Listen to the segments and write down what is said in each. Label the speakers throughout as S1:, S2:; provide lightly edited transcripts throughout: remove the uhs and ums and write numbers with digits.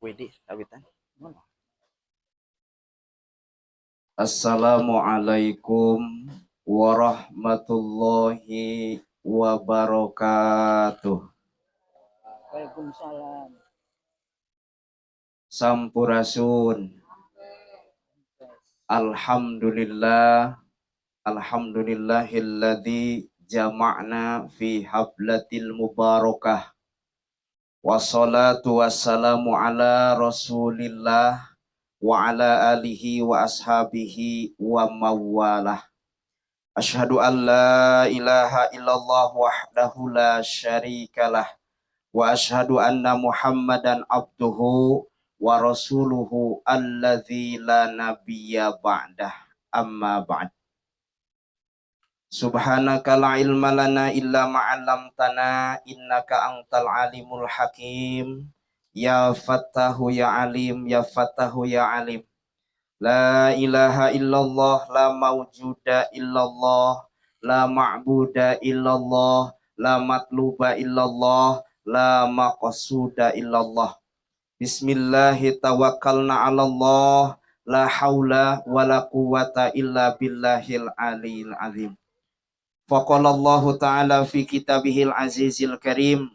S1: Widih, kawitan.
S2: Assalamualaikum warahmatullahi wabarakatuh.
S1: Waalaikumsalam.
S2: Sampurasun. Alhamdulillah. Alhamdulillahilladzi jama'na fi hablatil mubarakah. Wassalatu wassalamu ala rasulillah wa ala alihi wa ashabihi wa mawalah. Asyhadu an la ilaha illallah wahdahu la syarikalah wa asyhadu anna Muhammadan abduhu wa rasuluhu alladzi la nabiyya ba'dah. Amma ba'd. Subhanaka la ilma lana illa ma 'allamtana innaka antal alimul hakim. Ya Fattahu ya Alim, ya Fattahu ya Alim. La ilaha illallah, la mawjuda illallah, la ma'buda illallah, la matluba illallah, la maqsuda illallah. Bismillahi tawakkalna 'alallah, la haula wala quwata illa billahil aliyil azim. Faqala Allahu ta'ala fi kitabihil azizil karim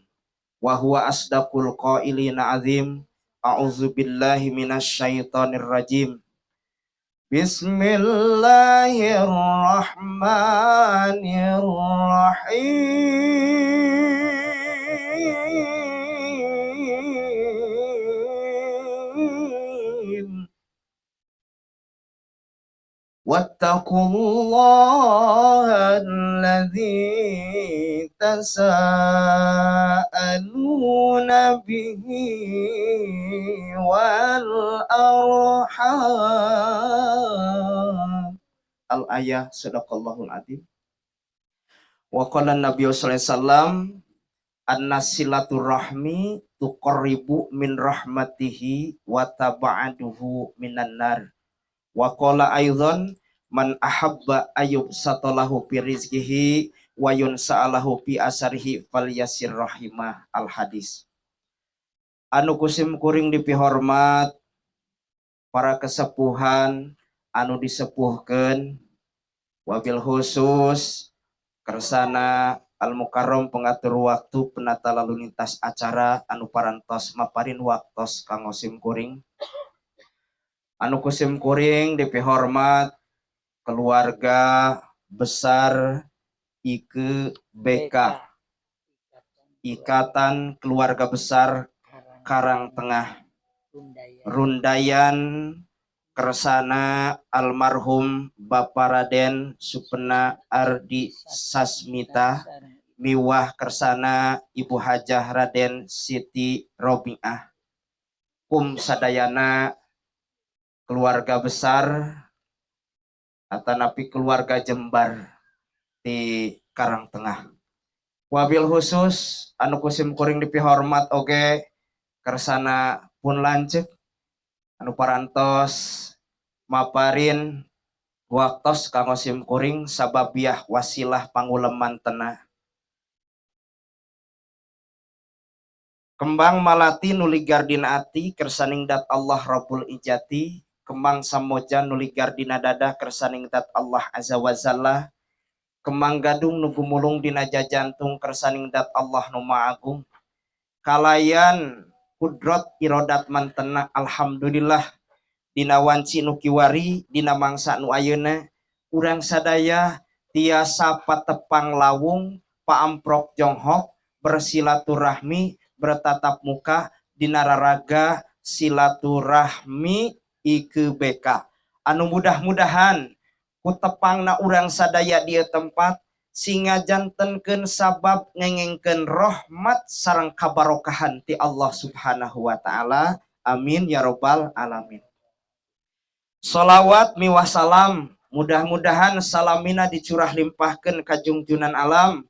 S2: wa huwa asdaqul qailina azim. A'udzu billahi minasy syaithanir rajim. Bismillahirrahmanirrahim. Wattaqullaha alladzi tasaaluna bihi wal arham. Al-ayah sadaqallahul adzim. Wa qala Nabi sallallahu alaihi wasallam an-nasilaturrahmi tuqarribu min rahmatihi wa tab'aduhu minan nar. Wa qala aidzan man ahabba ayub satalahu fi rizqihi wa yunsa'alahu fi asarihi falyasir rahimah. Al hadis. Anu kusim kuring dipihormat para kesepuhan anu disepuhkeun, wabil khusus kersana al mukarram pengatur waktu penata lalu lintas acara anu parantos maparin waktos kanggo sim kuring. Anu kusim kuring dipihormat keluarga besar IKBK, Ikatan Keluarga Besar Karangtengah, rundayan kersana almarhum Bapak Raden Supena Ardi Sasmita, miwah kersana Ibu Hajah Raden Siti Robiah, sadayana keluarga besar atanapi keluarga Jembar di Karangtengah. Wabil khusus anu kusim kuring dipihormat oge kersana pun lanceuk anu parantos maparin waktos kanggo sim kuring sababiah wasilah panguleman tenah. Kembang malati nuli gardina ati kersaning dat Allah Rabbul Ijati, kembang samoja nuli gardina dada kersaning dat Allah Azza wa Jalla, kembang gadung nu gumulung dina jajantung kersaning dat Allah nu Ma'agung. Kalayan kudrot irodat mantena alhamdulillah dina wanci nu kiwari dina mangsa nu ayeuna urang sadaya tiasa patepang lawung paamprok jonghok bersilaturahmi bertatap muka dina raraga silaturahmi IKBK anu mudah-mudahan kutepangna urang sadaya di tempat singa jantenkeun sabab ngengengkeun rahmat sareng kabarokahan ti Allah Subhanahu wa taala. Amin ya rabbal alamin. Sholawat miwah salam mudah-mudahan salamina dicurah limpahkeun ka junjunan alam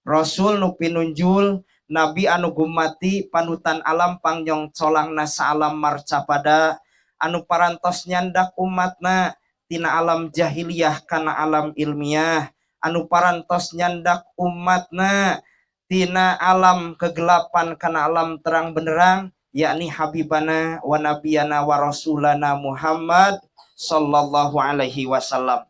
S2: Rasul nu pinunjul Nabi anu gumati panutan alam pangjong colangna saalam marcapada anu parantos nyandak umatna tina alam jahiliyah kana alam ilmiah, anu parantos nyandak umatna tina alam kegelapan kana alam terang benderang yakni habibana wa nabiyana wa rasulana Muhammad sallallahu alaihi wasallam.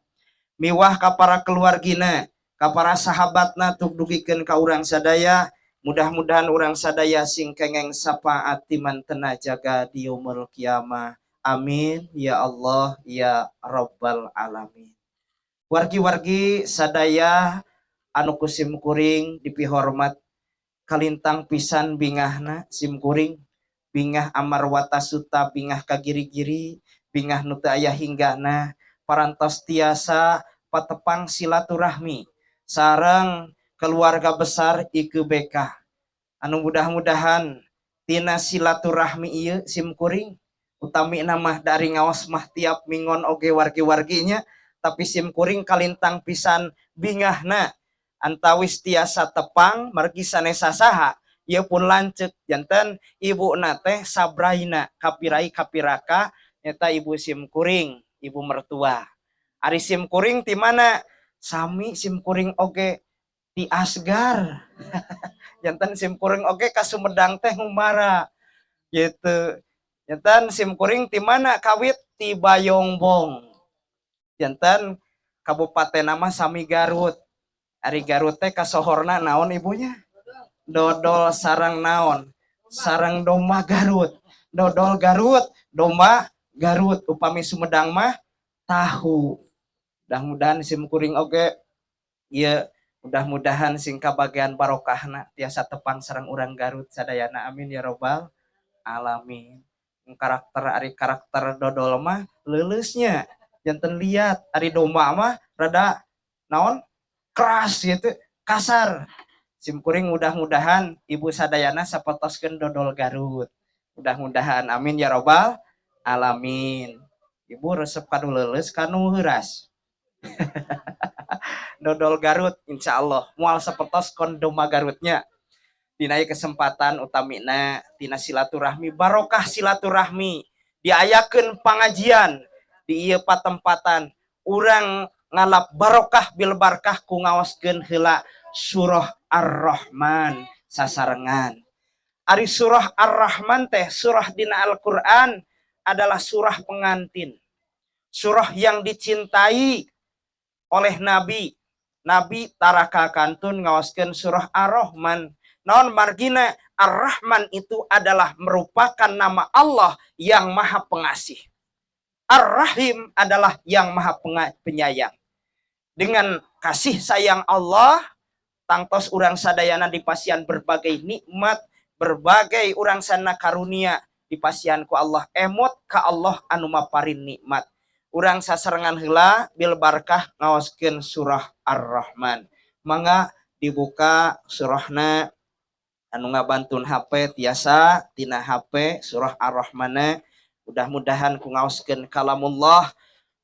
S2: Miwah ka para keluargina, ka para sahabatna tuk dugikeun ka urang sadaya. Mudah-mudahan urang sadaya sing kengeng sapaat timantena jaga di yaumul kiamah. Amin ya Allah ya rabbal alamin. Wargi-wargi sadaya anu kusim kuring dipihormat kalintang pisan bingahna sim kuring, bingah amarwata suta, bingah kagiri-giri, bingah nu teu aya hinggana, parantos tiasa patepang silaturahmi sareng keluarga besar IKBK. Anu mudah-mudahan tina silaturahmi ieu sim kuring utami namah dari ngaos mah tiap mingon oge wargi-warginya, tapi sim kuring kalintang pisan bingahna antawis tiasa tepang margi sanesa saha ieu pun lanceuk janten ibu teh sabraina kapirai kapiraka nyata ibu sim kuring, ibu mertua. Ari sim kuring ti mana? Sami sim kuring oge di Asgar. Jantan sim kuring oge ka Sumedang teh Humara. Gitu. Jantan sim kuring ti mana? Kawit ti Bayongbong. Jantan kabupaten nama sami Garut. Ari Garut teh kasohorna naon ibunya? Dodol sarang naon? Sarang domba Garut. Dodol Garut, domba Garut. Upami Sumedang mah tahu. Mudah-mudahan sim kuring oge ieu mudah-mudahan sing kabagian barokahna tiasa tepang sareng urang Garut sadayana. Amin ya robbal alamin. Karakter dodol mah leuleusnya janten liat, ari domba mah rada naon keras gitu, kasar. Sim kuring mudah-mudahan ibu sadayana sapotoskeun dodol Garut. Mudah-mudahan amin ya robbal alamin. Ibu resep kanu leuleus kanu heuras. Dodol Garut insya Allah mual sepertos kondoma Garutnya. Dina kesempatan utamina tina silaturahmi barokah silaturahmi diayakeun pangajian di ieu patempatan urang ngalap barokah bil barkah ku ngaoskeun heula surah Ar-Rahman sasarengan. Ari surah Ar-Rahman teh surah dina Al-Qur'an adalah surah pengantin. Surah yang dicintai oleh Nabi. Nabi taraka kantun ngawaskeun surah Ar-Rahman. Naon margina Ar-Rahman itu adalah merupakan nama Allah yang maha pengasih. Ar-Rahim adalah yang maha penyayang. Dengan kasih sayang Allah, tangtos urang sadayana dipasian berbagai nikmat, berbagai urang sana karunia dipasian ku Allah, emot ka Allah anu maparin nikmat. Urang sasarengan heula bil barkah ngaoskeun surah Ar-Rahman. Mangga dibuka surahna anu ngabantun HP tiasa tina HP surah Ar-Rahman. Mudah-mudahan ku ngaoskeun kalamullah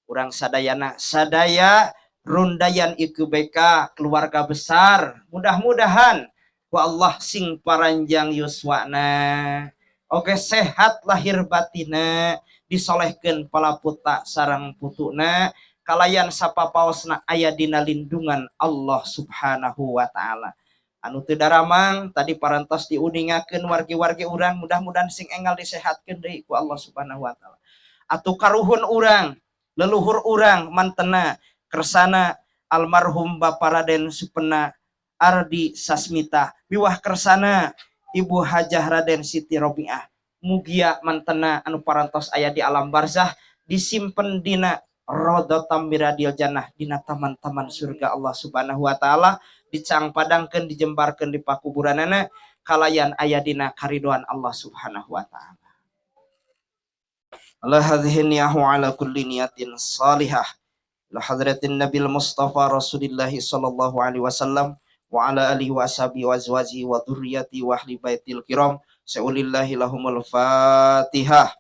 S2: urang sadayana sadaya rundayan IKBK keluarga besar. Mudah-mudahan ku Allah sing paranjang yuswana. Oke sehat lahir batina, disolehkeun palaputa sarang putuna, kalayan sapapaosna aya dina lindungan Allah Subhanahu wa taala. Anu teu daramang tadi parantos diuningakeun wargi-wargi urang, mudah-mudahan sing enggal disehatkeun deui ku Allah Subhanahu wa taala. Atuh karuhun urang, leluhur urang mantena kersana almarhum Bapak Raden Supena Ardi Sasmita, miwah kersana Ibu Hajah Raden Siti Robiah. Mugia mantena anu parantos aya di alam barzah disimpen dina rodotam miradil jannah dina taman-taman surga Allah Subhanahu wa taala, dicang padangkeun dijembarkeun di pakuburanana kalayan aya dina karidoan Allah Subhanahu wa taala. Allah hadhiniyahu ala kulli niyatin salihah la hadratin nabil mustafa rasulillahi sallallahu alaihi wasallam wa ala alihi wa ashabihi wa azwajihi wa dzurriyyati wa ahli baitil kiram. Sa'ulillahi lahumul fatihah.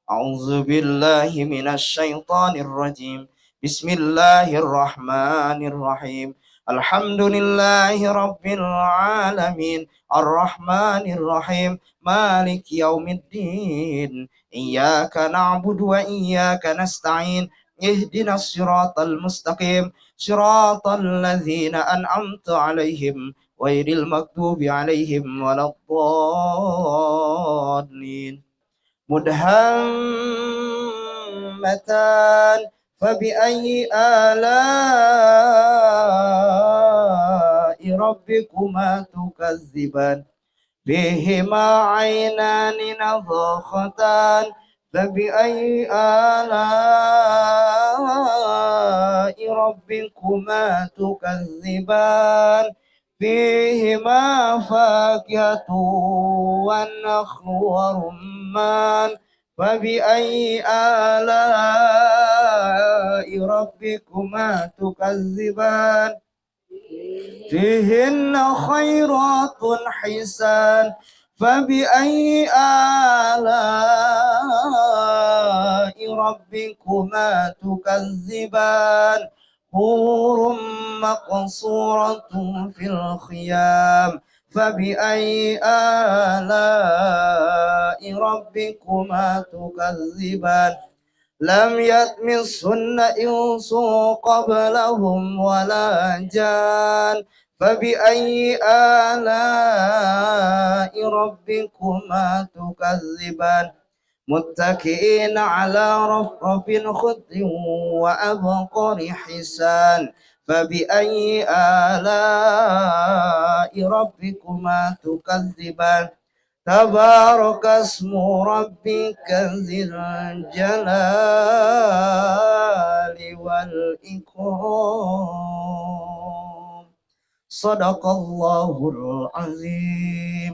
S2: A'udzu billahi minasy syaithanir rajim. Bismillahirrahmanirrahim. Alhamdulillahi rabbil alamin. Ar-Rahmanir Rahim. Maliki yaumiddin. Iyyaka na'budu wa iyyaka nasta'in. Ihdinas siratal mustaqim. Siratal ladzina an'amta 'alaihim ghairil maghdubi alaihim waladdallin. مدهمتان فبأي آلاء ربكما تكذبان فيهما عينان نضاختان فبأي آلاء ربكما تكذبان فيهما فاكهة والنخل ورمان فبأي آلاء ربكما تكذبان فيهن خيرات حسان فبأي آلاء ربكما تكذبان حور مقصورة في الخيام فبأي آلاء ربكما تكذبان لم يطمثهن إنس قبلهم ولا جان فبأي آلاء ربكما تكذبان متكئين على رفرف خضر وأبقر حسان فبأي آلاء ربكما تكذبان تبارك اسم ربك ذي الجلال والإكرام صدق الله العظيم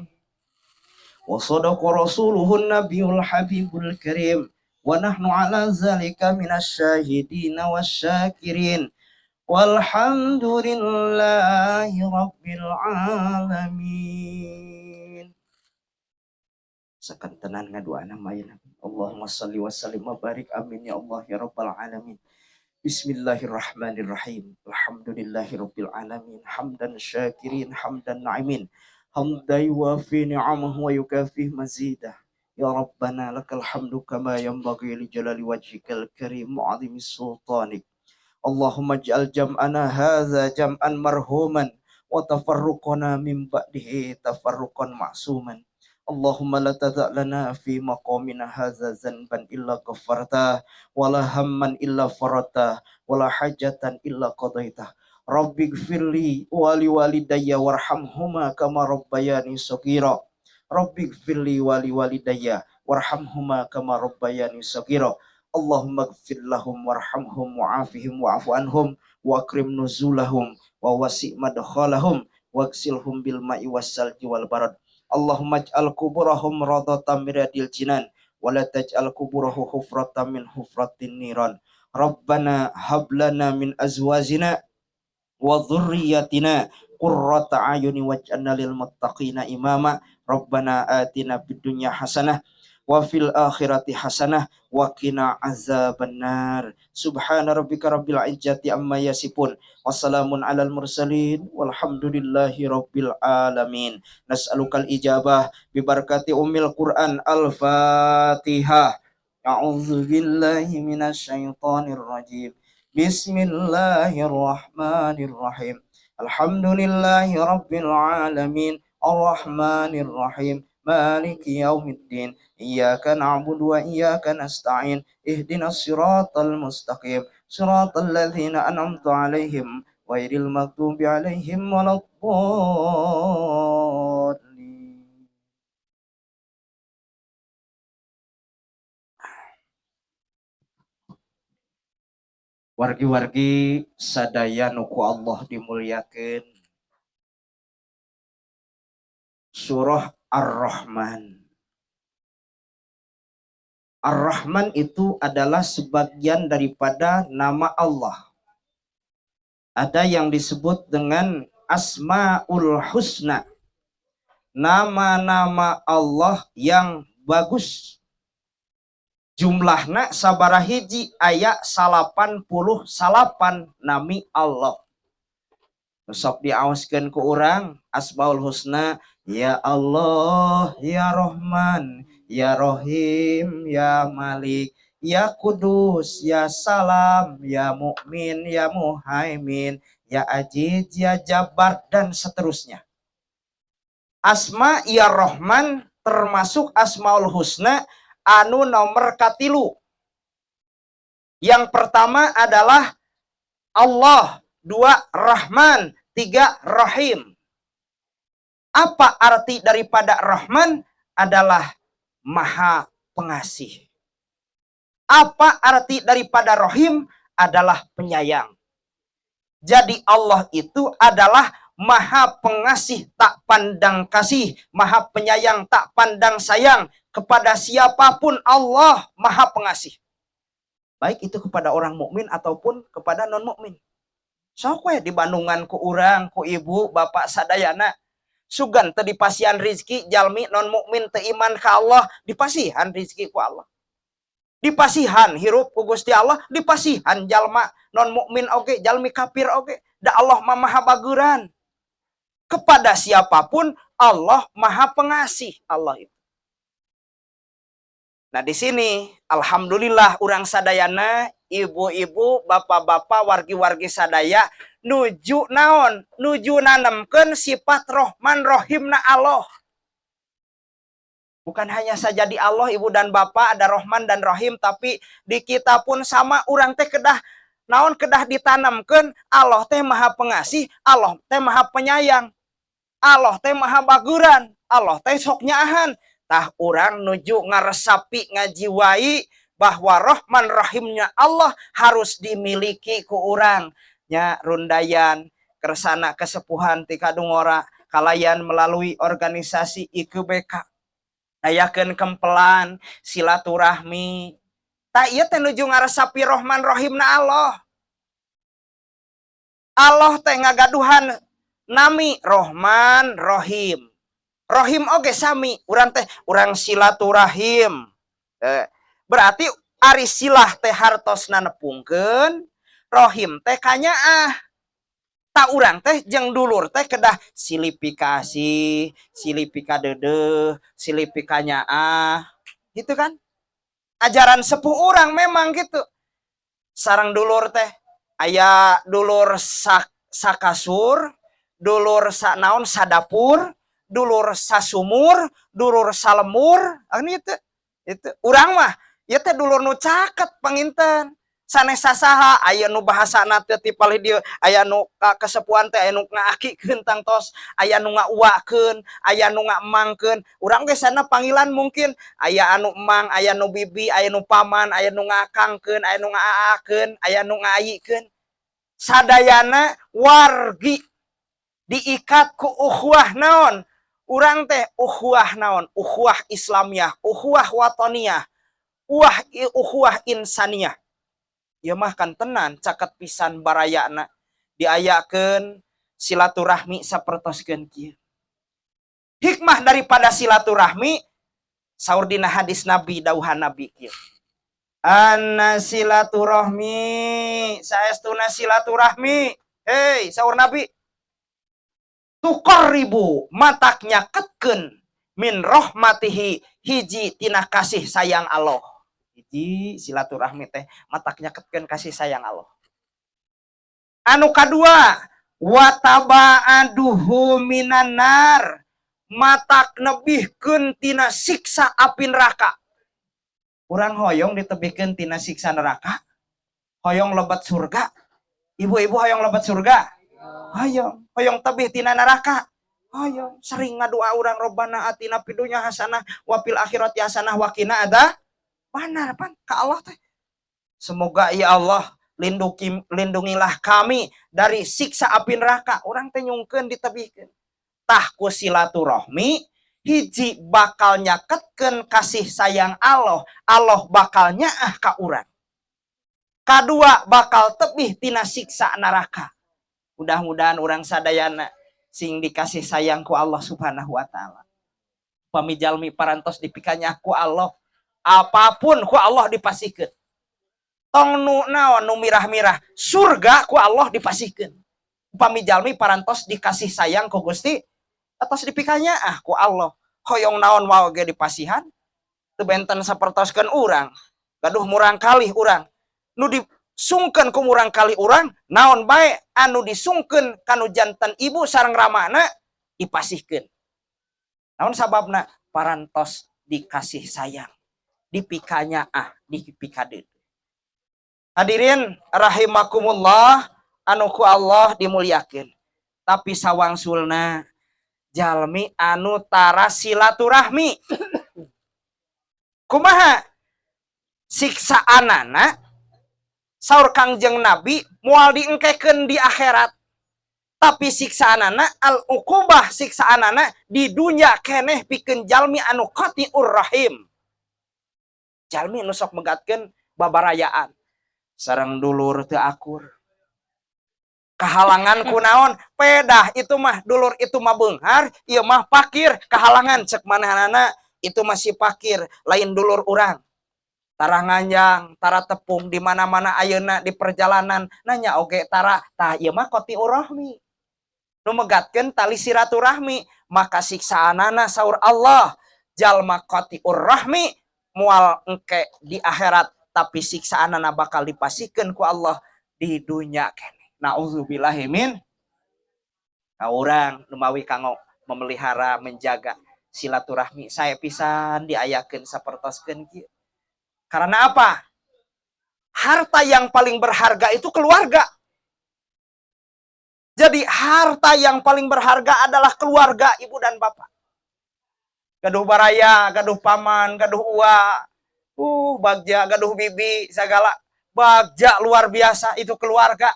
S2: وصدق رسوله النبي الحبيب الكريم ونحن على ذلك من الشاهدين والشاكرين والحمد لله رب العالمين. Sekan tenan ngadua nama ya Nabi. Allahumma salli wa sallim wa barik amin ya Allah ya rabbal alamin. Bismillahirrahmanirrahim. Alhamdulillahi rabbil alamin. Hamdan syakirin, hamdan na'imin. Hamdai wa fi ni'amahu wa yukafih mazidah. Ya Rabbana lakal hamdu kama yanbaghi li jalali wajhikal karim mu'azimi sultanik. Allahumma ij'al jam'ana hadza jam'an marhuman wa tafarruqana min ba'dihi tafarruqan ma'suman. Allahumma la tada' lana fi maqamina hadza zanban illa ghafartah wala hamman illa faratah wala hajatan illa qadaitah. Rabbighfirli wa li walidayya warhamhuma kama rabbayani shaghira. Rabbighfirli wa li walidayya warhamhuma kama rabbayani shaghira. Allahumma ighfir lahum warhamhum wa'afihim wa'fu anhum wa akrim nuzulahum wa wasi' madkhalahum waghsilhum bil ma'i wassalji wal barad. Allahumma ij'al kuburahum radatan miradil jinan wa la taj'al kuburahu hufratan min hufratin niran. Rabbana hablana min azwajina wa dhurriyyatina qurrata ayuni waj'alna lil muttaqina imama. Rabbana atina fid dunya hasanah wa fil akhirati hasanah wa qina azabannar. Subhana rabbika rabbil izzati amma yasifun. Wassalamun alal mursalin walhamdulillahi rabbil alamin. Nas'alukal ijabah bi barakati ummil Qur'an. Al-Fatihah. A'udzu billahi minasyaitonir rajim. Bismillahirrahmanirrahim. Alhamdulillahi rabbil alamin. Ar-Rahmanir Rahim. Maliki yaumiddin. Iyyaka na'budu wa iyyaka nasta'in. Ihdinas siratal mustaqim. Siratal ladzina an'amta 'alaihim ghairil maghdubi 'alaihim waladdallin. Wargi-wargi sadaya nuku Allah dimuliakeun. Surah Ar-Rahman. Ar-Rahman itu adalah sebagian daripada nama Allah. Ada yang disebut dengan Asmaul Husna. Nama-nama Allah yang bagus. Jumlahna sabaraha hiji aya 88 nami Allah. Sok diaoskeun ku urang Asmaul Husna. Ya Allah, Ya Rahman, Ya Rahim, Ya Malik, Ya Kudus, Ya Salam, Ya Mukmin, Ya Muhaimin, Ya Aziz, Ya Jabbar, dan seterusnya. Asma ya Rahman termasuk Asmaul Husna anu nomor katilu. Yang pertama adalah Allah, 2 Rahman, 3 Rahim. Apa arti daripada Rahman? Adalah Maha Pengasih. Apa arti daripada Rahim? Adalah penyayang. Jadi Allah itu adalah Maha Pengasih tak pandang kasih, Maha Penyayang tak pandang sayang. Kepada siapapun Allah Maha Pengasih. Baik itu kepada orang mukmin ataupun kepada non mukmin. Sok we di Bandungan ku urang, ku ibu, bapak sadayana sugan teu dipasihan rizki jalmi non mukmin teu iman ka Allah, dipasihan rizki ku Allah. Dipasihan hirup ku Gusti Allah, dipasihan jalma non mukmin oge, jalmi kafir oge. Da Allah Maha Baguran. Kepada siapapun Allah Maha Pengasih, Allah itu. Nah di sini alhamdulillah urang sadayana, ibu-ibu, bapak-bapak, wargi-wargi sadaya nuju naon? Nuju nanemkeun sifat Rahman Rahimna Allah. Bukan hanya saja di Allah, ibu dan bapak ada Rahman dan Rahim, tapi di kita pun sama, urang teh kedah naon, kedah ditanamkeun Allah teh Maha Pengasih, Allah teh Maha Penyayang, Allah teh Maha Baguran, Allah teh sok nyaahan. Tah urang nuju ngaresapi ngajiwai bahwa Rahman Rahimnya Allah harus dimiliki ku urang nya rundayan kersana kesepuhan ti kadungora kalayan melalui organisasi IKBK ayakeun kempelan silaturahmi tak ieu teh nuju ngaresapi Rahman Rahimna Allah. Allah teh ngagaduhan nami Rahman Rahim. Rahim oge sami, urang teh urang silaturahim. Berarti ari silah teh hartosna nepungkeun, Rahim teh kanyaah. Tak urang teh jeung dulur teh kedah silipikasi, silipika deudeuh, silipika nyaah. Gitu kan? Ajaran sepuh urang memang gitu. Sareng dulur teh aya dulur sakasur, dulur sanaon sadapur, dulur sasumur, dulur salemur, itu urang mah ieu teh dulur nu caket panginten. Sanes sasaha aya nu bahasana teh ti palih dieu, aya nu kasepuan teh aya nu ngaakikeun tangtos, aya nu ngauwakeun, aya nu ngaemangkeun. Urang ge sana panggilan mungkin aya anu emang, aya nu bibi, aya nu paman, aya nu ngakangkeun, aya nu ngaakeun, aya nu ngaayikeun. Sadayana wargi diikat ku ukhuwah naon? Urang teh ukhuwah naon? Ukhuwah Islamiyah, ukhuwah watoniyah, ukhuwah insaniyah. Ieu mah kan tenan caket pisan barayana diayakeun silaturahmi sapertoskeun kieu. Hikmah daripada silaturahmi saur dina hadis Nabi dawuhan Nabi kieu. Anna silaturahmi saestuna silaturahmi. Hei saur Nabi tuqarribu matak nyaketkeun min rahmatihi hiji tina kasih sayang Allah. Hiji silaturahmi teh matak nyaketkeun kasih sayang Allah. Anu kadua wataba'aduhu minan nar matak nebihkeun tina siksa api neraka. Urang hoyong ditebihkeun tina siksa neraka, hoyong lebat surga. Ibu-ibu hoyong lebat surga. Hoyong tebih tina neraka. Hoyong sering ngadua urang Robbana atina fid dunya hasanah wa fil akhirati hasanah wa qina benar pan ka Allah teh. Semoga ya Allah lindungilah kami dari siksa api neraka. Urang teh nyungkeun ditebihkeun. Tah ku silaturahmi hiji bakal nyaketkeun kasih sayang Allah, Allah bakal nyaah ka urang. Kadua bakal tebih tina siksa neraka. Mudah-mudahan orang sadayana sing dikasih sayang ku Allah Subhanahu wa taala. Upami jalmi parantos dipikanya ku Allah, apapun ku Allah dipasihkeun. Tong nu naon nu mirah-mirah, surga ku Allah dipasihkeun. Upami jalmi parantos dikasih sayang ku Gusti, atos dipikanya ku Allah. Hoyong naon wae ge dipasihan, teu benten sapertoskeun urang. Gaduh murang kalih urang. Nu disungkeun ku murang kali urang naon bae anu disungkeun kanu jantan ibu sareng ramana dipasihkeun. Namun sababna parantos dikasih sayang, dipikanya dipikade. Hadirin rahimakumullah, anu ku Allah dimuliakeun. Tapi sawangsulna jalmi anu tara silaturahmi. Kumaha siksaanana saur Kangjeng Nabi moal diengkekeun di akhirat. Tapi siksaanana al-uqubah siksaanana di dunya keneh pikeun jalmi anu qati'ur rahim. Jalmi anu sok megatkeun babarayaan. Sareng dulur teu akur. Kahalangan kunaon? Pedah itu mah dulur itu mah beunghar, ieu mah pakir, kahalangan cek manehna itu masih pakir, lain dulur urang. Tara nganjang, tara tepung di mana-mana ayeuna di perjalanan, nanya oge tara, tah ieu mah qati'ur rahmi. Nu megatkeun tali silaturahmi, maka siksaanana saur Allah, jalma qati'ur rahmi moal engke di akhirat, tapi siksaanana bakal dipasikeun ku Allah di dunia keneh. Nauzubillahi min. Urang numawi kanggo memelihara menjaga silaturahmi saya pisan diayakeun sapertoskeun kieu. Karena apa? Harta yang paling berharga itu keluarga. Jadi harta yang paling berharga adalah keluarga ibu dan bapak. Gaduh baraya, gaduh paman, gaduh uwa, bagja, gaduh bibi, segala bagja luar biasa itu keluarga.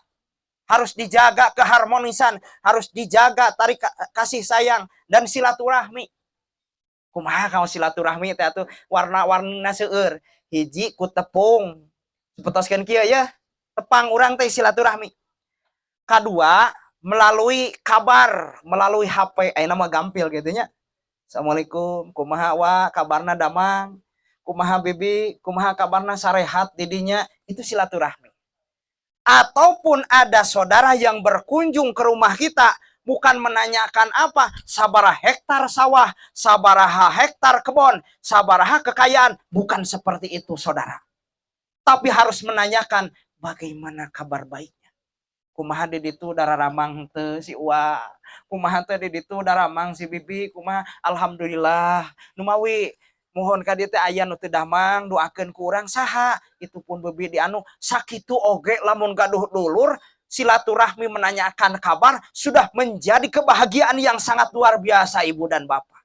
S2: Harus dijaga keharmonisan, harus dijaga tarik kasih sayang dan silaturahmi. Kumaha kamu silaturahmi teh atuh warna-warnina seueur. Hiji ku tepung. Sepetoskeun kieu ya. Tepang urang teh silaturahmi. Kadua melalui kabar, melalui HP. Ayeuna mah gampil gitu nya. Assalamualaikum, kumaha wa kabarna damang. Kumaha bibi, kumaha kabarna sarehat didinya. Itu silaturahmi. Ataupun ada saudara yang berkunjung ke rumah kita, bukan menanyakan apa, sabaraha hektar sawah, sabaraha hektar kebun, sabaraha kekayaan, bukan seperti itu saudara. Tapi harus menanyakan bagaimana kabar baiknya. Kumaha di ditu dararamang teu si Uwa, kumaha teh di ditu daramang si Bibi, kumaha alhamdulillah. Numawi mohon ka dieu teh aya nu teu damang doakeun ku urang saha itu pun bebi di anu sakitu oge lamun gaduh dulur silaturahmi menanyakan kabar sudah menjadi kebahagiaan yang sangat luar biasa ibu dan bapak.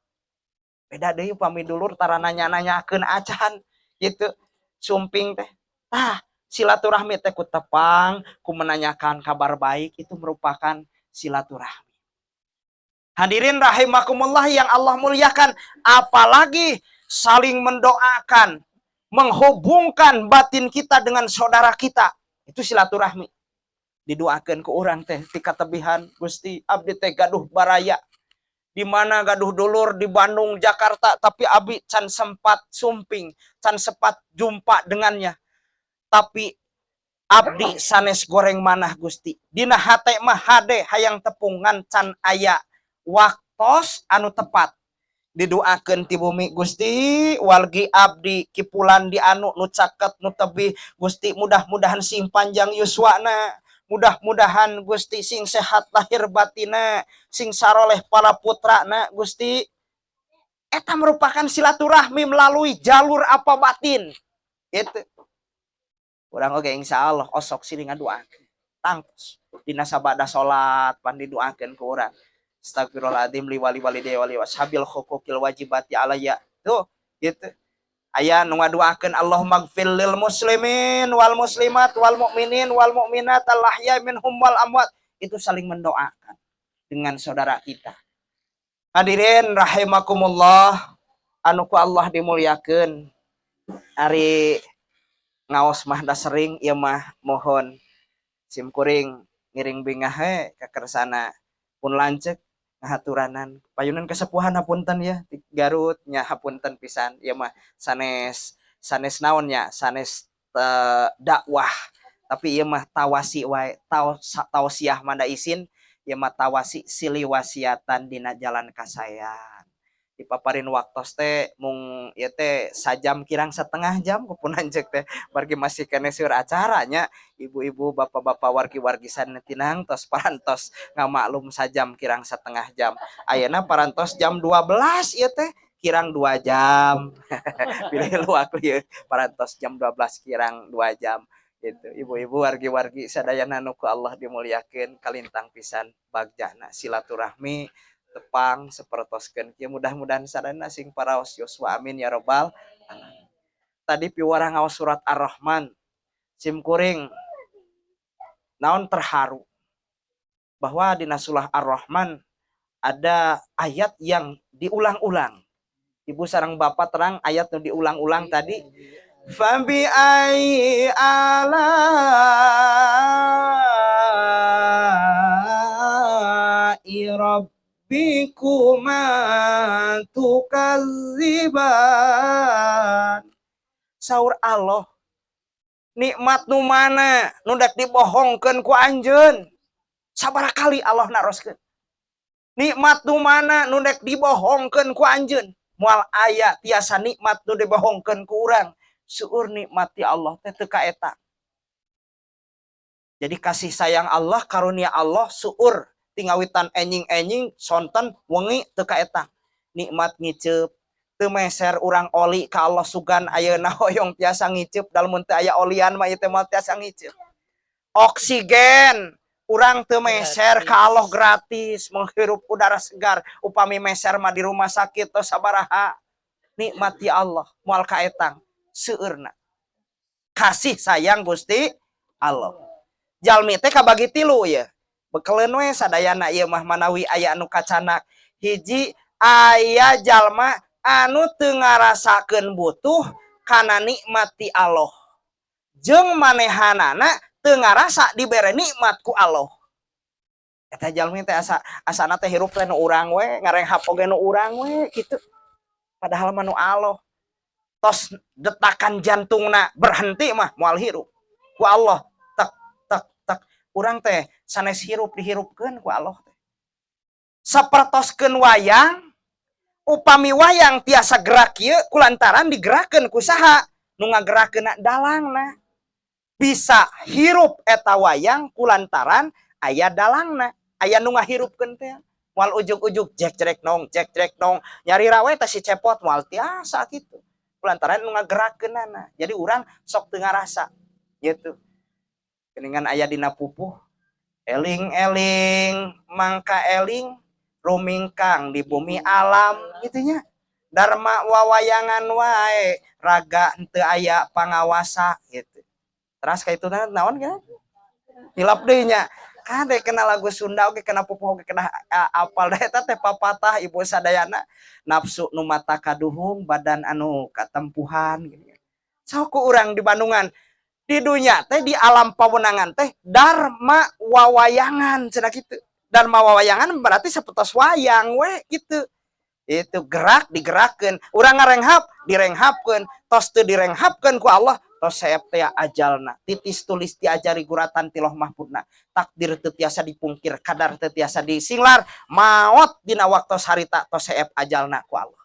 S2: Beda deui pami dulur tara nanya-nanyakeun acan gitu sumping teh. Silaturahmi teh ku tepang, ku menanyakan kabar baik itu merupakan silaturahmi. Hadirin rahimakumullah yang Allah muliakan, apalagi saling mendoakan, menghubungkan batin kita dengan saudara kita. Itu silaturahmi. Didoakeun ku urang teh ti katebihan Gusti abdi teh gaduh baraya. Di mana gaduh dulur di Bandung, Jakarta, tapi abdi can sempat sumping, can sempat jumpa dengannya. Tapi abdi sanes goreng manah Gusti. Dina hate mah hade hayang tepungan can aya waktos anu tepat. Didoakeun ti bumi Gusti walgi abdi kipulan di anu nu caket nu tebih Gusti mudah-mudahan sing panjang yuswana, mudah-mudahan Gusti sing sehat lahir batina, sing saroleh para putrana Gusti. Eta merupakan silaturahmi melalui jalur apa batin. Itu urang oge insyaallah osok sini ngadoakeun tangtos dina sabada salat pan didoakeun ku urang. Astagfirullahaladzim liwali walidayya wali washabil hukukil wajibati alayya. Tuh gitu. Aya nu ngaduakeun Allahumma gfir lil muslimin wal muslimat wal mu'minin wal mu'minat al ahya minhum wal amwat. Itu saling mendoakan dengan saudara kita. Hadirin rahimakumullah anu ku Allah dimuliakeun. Ari ngaos mah da sering ieu mah mohon simkuring ngiring bingah he ka kersana pun lanceuk ngahaturanan payunan kesepuhan hapunten ya di Garut nya hapunten pisan ieu mah sanes naon nya sanes dakwah tapi ieu mah tawasi wae tausiah manda isin ieu mah tawasi sili wasiatan dina jalan kasayan dipaparin waktos teh mung ieu teh sajam kirang setengah jam kupunan cek teh margi masih kene seur acaranya ibu-ibu bapak-bapak wargi-wargisan tinang tos parantos ngamaklum sajam kirang setengah jam ayeuna parantos jam 12 ieu teh kirang 2 jam pilih lu aku ieu parantos jam 12 kirang 2 jam gitu ibu-ibu wargi-wargi sadayana nu ku Allah dimuliakeun kalintang pisan bagjana silaturahmi tepang sepertoskeun kieu mudah-mudahan sadana sing paraos Yosua amin ya robbal alamin. Tadi piwarah ngaos surat Ar-Rahman sim kuring naon terharu bahwa di surah Ar-Rahman ada ayat yang diulang-ulang. Ibu sareng bapak terang ayat yang diulang-ulang tadi. Fabi ai ala rabbikuma tukadziban. Saur Allah nikmat nu mana nu dak dibohongkeun ku anjeun. Sabaraha kali Allah naroskeun. Nikmat nu mana nu dak dibohongkeun ku anjeun. Moal aya tiasa nikmat nu dibohongkeun ku urang. Seueur nikmati Allah teh teu kaeta. Jadi kasih sayang Allah, karunia Allah seueur tingawitan enjing-enjing sonten wengi teu kaeta. Nikmat ngiceup teu meser urang oli ka Allah sugan ayeuna hoyong tiasa ngiceup dalem teu aya olian mah ieu teh moal tiasa ngiceup. Oksigen urang teu meser ka Allah gratis menghirup udara segar upami meser mah di rumah sakit tos sabaraha nikmati Allah moal kaetang seueurna kasih sayang Gusti Allah. Jalmi teh kabagi tilu ya. Bekeleun we sadayana ieu mah manawi aya anu kacanak. Hiji aya jalma anu teu ngarasakeun butuh kana nikmati Allah. Jeung manehanana teu ngarasa dibere nikmat ku Allah. Eta jalmi teh asana teh hirup teh nu urang we, ngarenghap oge nu urang we kitu. Padahal mah nu Allah. Tos detakan jantungna berhenti mah moal hirup ku Allah tek tek tek urang teh sanes hirup dihirupkeun ku Allah teh sapertoskeun wayang upami wayang tiasa gerak ieu kulantaran digerakkeun ku saha nu ngagerakeunna dalangna bisa hirup eta wayang kulantaran aya dalangna aya nu ngahirupkeun teh moal ujug-ujug cek cerek nong nyari rawe teh si cepot moal tiasa kitu lantaran nu ngagerakeunana. Jadi urang sok teu ngarasa gitu. Keningan aya dina pupuh eling-eling mangka eling rumingkang di bumi alam gitu nya. Dharma wawayangan wae raga henteu aya pangawasa gitu. Teras ka itu naon kan? Hilap deui nya. Kade kena lagu Sunda oge kena pupuh oge kena apal da eta teh papatah ibu sadayana nafsu nu mata kaduhung badan anu katempuhan gitu. Sok urang di Bandungan di dunya teh di alam pawenangan teh dharma wawayangan cenah kitu. Dharma wawayangan berarti sapertos wayang we gitu. Itu gerak digerakkeun, urang ngarenghap direnghapkeun, tos teu direnghapkeun ku Allah tos saep teh ajalna titis tulis diajari guratan ti Lauh Mahfudna takdir teu tiasa dipungkir kadar teu tiasa disinglar maot dina waktos harita tos saep ajalna ku Allah.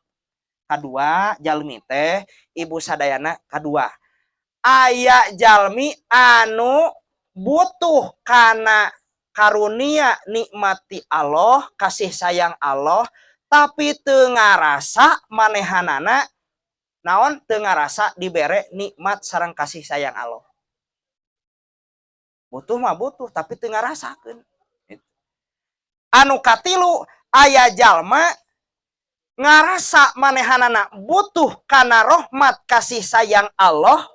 S2: Kadua jalmi teh ibu sadayana kadua aya jalmi anu butuh kana karunia nikmati Allah kasih sayang Allah tapi teu ngarasa manehanana naon teu ngarasa dibere nikmat sareng kasih sayang Allah. Butuh mah butuh tapi teu ngarasakeun. Anu katilu aya jalma ngarasa manehanana butuh kana rahmat kasih sayang Allah,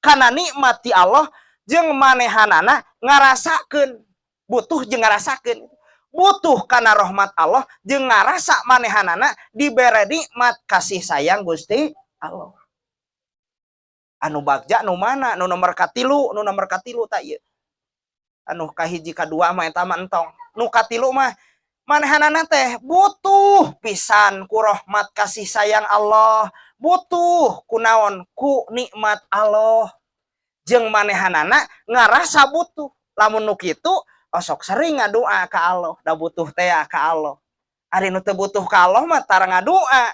S2: kana nikmati Allah jeung manehanana ngarasakeun butuh jeung ngarasakeun. Butuh karena rahmat Allah jeung ngarasa manehanana dibere nikmat kasih sayang Gusti Allah. Anu bagja nu mana nu nomor katilu tak ieu. Anu kahiji kadua mah eta mah entong. Nu katilu mah manehanana teh butuh pisan ku rahmat kasih sayang Allah, butuh ku naon ku nikmat Allah. Jeung manehanana ngarasa butuh. Lamun nu kitu sok sering ngadoa ka Allah, da butuh teh ka Allah. Ari nu teu butuh ka Allah mah tara ngadua.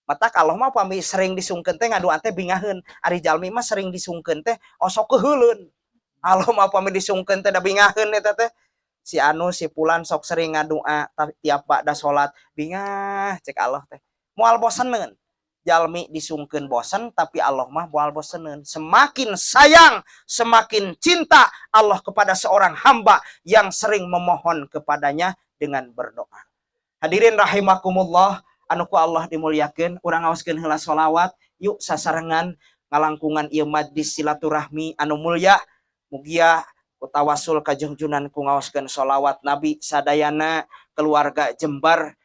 S2: Mata kalau mah pami sering disungkeun teh ngaduan teh bingaheun. Ari jalmi mah sering disungkeun teh osok keheulun. Allah mah pami disungkeun teh da bingaheun eta teh. Si anu si pulan sok sering ngadua tiap ba'da salat bingah cek Allah teh. Moal boseneun. Jalmi disungkeun bosen tapi Allah mah moal boseneun. Semakin sayang, semakin cinta Allah kepada seorang hamba yang sering memohon kepadanya dengan berdoa. Hadirin rahimakumullah, anu ku Allah dimuliakeun, urang ngaoskeun heula sholawat, yuk sasarengan ngalangkungan ieu majlis silaturahmi anu mulya. Mugia utawasul ka junjunan ku ngaoskeun sholawat Nabi sadayana keluarga Jembar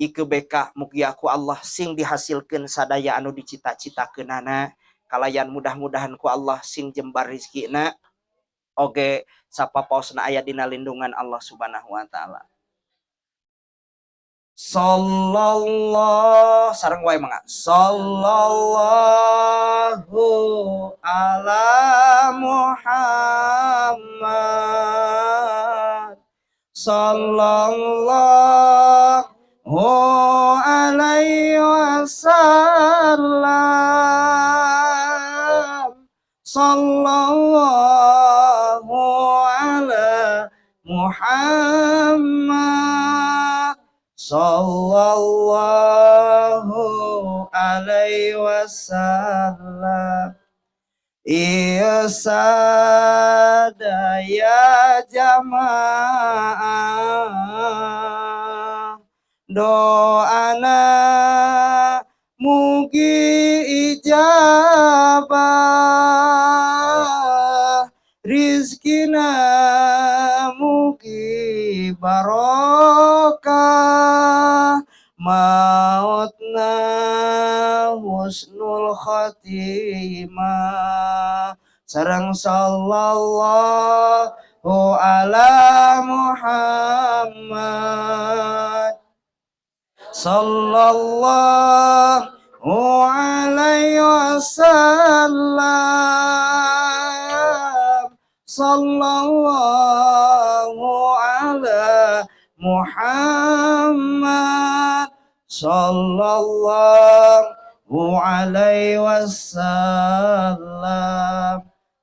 S2: ike beka mugia ku Allah sing dihasilkeun sadaya anu dicita-citakeunana. Kalayan mudah-mudahan ku Allah sing jembar rizkina oge sapapaosna aya dina lindungan Allah Subhanahu wa taala. Sallallahu sareng wae mangga. Sallallahu ala Muhammad. Sallallahu alaihi wasallam. Sallallahu ala Muhammad. Sallallahu alaihi wasallam. Iya sadaya jamaah doana mugi ijabah rizkina mugi barokah mautna husnul khatimah sareng sallallahu ala Muhammad sallallahu alaihi wasallam sallallahu ala Muhammad sallallahu alaihi wasallam.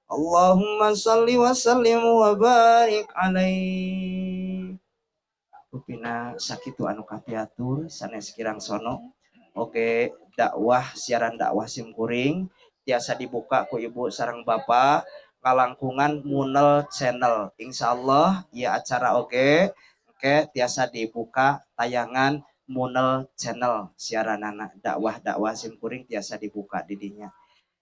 S2: Allahumma salli wa sallim wa barik alaihi. Rupina sakitu anu kapiatur sanes kirang sono. Oke, dakwah siaran dakwah simkuring tiasa dibuka ku ibu sareng bapak kalangkungan Munel channel. Insyaallah ya acara oke tiasa dibuka tayangan Munel channel siaranana dakwah simkuring tiasa dibuka didinya.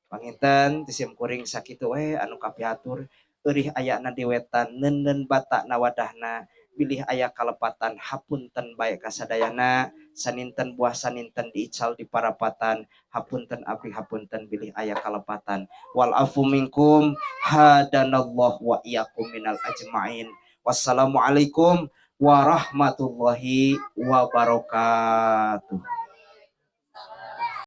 S2: Panginten ti simkuring sakitu we anu kapiatur eurih ayana di wetan neun batak nawadahna bilih aya kalepatan hapunten bae kasadayana saninten buah saninten diical di parapatan hapunten abdi hapunten bilih aya kalepatan wal afu minkum hadanallahu wa iyyakum minal ajmain. Wassalamualaikum warahmatullahi wabarakatuh.